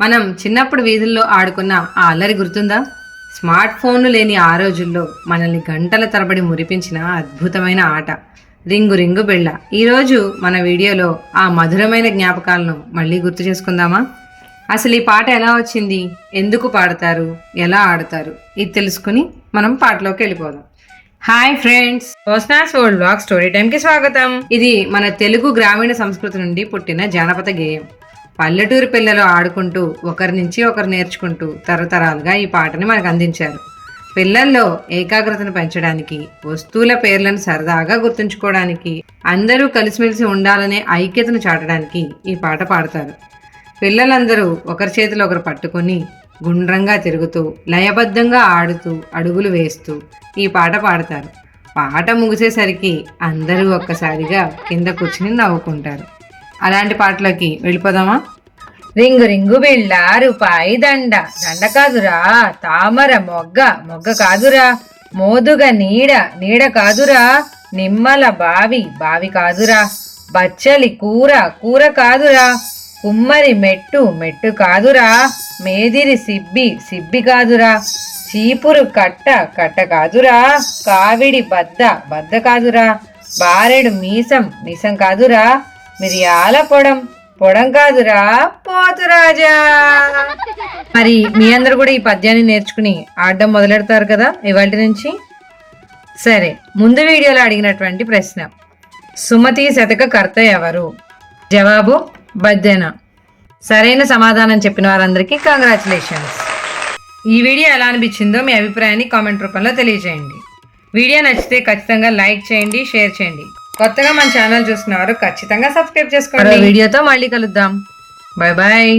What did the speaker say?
మనం చిన్నప్పుడు వీధుల్లో ఆడుకున్న ఆ అల్లరి గుర్తుందా? స్మార్ట్ ఫోన్లు లేని ఆ రోజుల్లో మనల్ని గంటల తరబడి మురిపించిన అద్భుతమైన ఆట రింగు రింగు బిళ్ళ. ఈరోజు మన వీడియోలో ఆ మధురమైన జ్ఞాపకాలను మళ్ళీ గుర్తు చేసుకుందామా? అసలు ఈ పాట ఎలా వచ్చింది, ఎందుకు పాడతారు, ఎలా ఆడతారు, ఇది తెలుసుకుని మనం పాటలోకి వెళ్ళిపోదాం. Hi friends, Hosna's world blog story టైంకి స్వాగతం. ఇది మన తెలుగు గ్రామీణ సంస్కృతి నుండి పుట్టిన జానపద గేయం. పల్లెటూరు పిల్లలు ఆడుకుంటూ ఒకరి నుంచి ఒకరు నేర్చుకుంటూ తరతరాలుగా ఈ పాటని మనకు అందించారు. పిల్లల్లో ఏకాగ్రతను పెంచడానికి, వస్తువుల పేర్లను సరదాగా గుర్తుంచుకోవడానికి, అందరూ కలిసిమెలిసి ఉండాలనే ఐక్యతను చాటడానికి ఈ పాట పాడతారు. పిల్లలందరూ ఒకరి చేతిలో ఒకరు పట్టుకొని గుండ్రంగా తిరుగుతూ లయబద్ధంగా ఆడుతూ అడుగులు వేస్తూ ఈ పాట పాడతారు. పాట ముగిసేసరికి అందరూ ఒక్కసారిగా కింద కూర్చుని నవ్వుకుంటారు. అలాంటి పాటలోకి వెళ్ళిపోదామా? రింగు రింగు బిళ్ళ రూపాయి దండ, దండ కాదురా తామర మొగ్గ, మొగ్గ కాదురా మోదుగ నీడ, నీడ కాదురా నిమ్మల బావి, బావి కాదురా బచ్చలి కూర, కూర కాదురా కుమ్మరి మెట్టు, మెట్టు కాదురా మేదిరి సిబ్బి, సిబ్బి కాదురా చీపురు కట్ట, కట్ట కాదురా కావిడి బద్ద, బద్ద కాదురా బారెడు మీసం, మీసం కాదురా మిరియాల పొడం, పొడం కాదురా పోతురాజా. మరి మీ అందరు కూడా ఈ పద్యాన్ని నేర్చుకుని ఆడడం మొదలెడతారు కదా ఇవాళ నుంచి. సరే, ముందు వీడియోలో అడిగినటువంటి ప్రశ్న, సుమతి శతక కర్త ఎవరు? జవాబు బద్దెన. సరైన సమాధానం చెప్పిన వారందరికీ కంగ్రాచులేషన్స్. ఈ వీడియో ఎలా అనిపించిందో మీ అభిప్రాయాన్ని కామెంట్ రూపంలో తెలియజేయండి. వీడియో నచ్చితే ఖచ్చితంగా లైక్ చేయండి, షేర్ చేయండి. కొత్తగా మన ఛానల్ చూస్తున్నవారు ఖచ్చితంగా సబ్స్క్రైబ్ చేసుకోండి. వీడియోతో మళ్ళీ కలుద్దాం. Bye bye.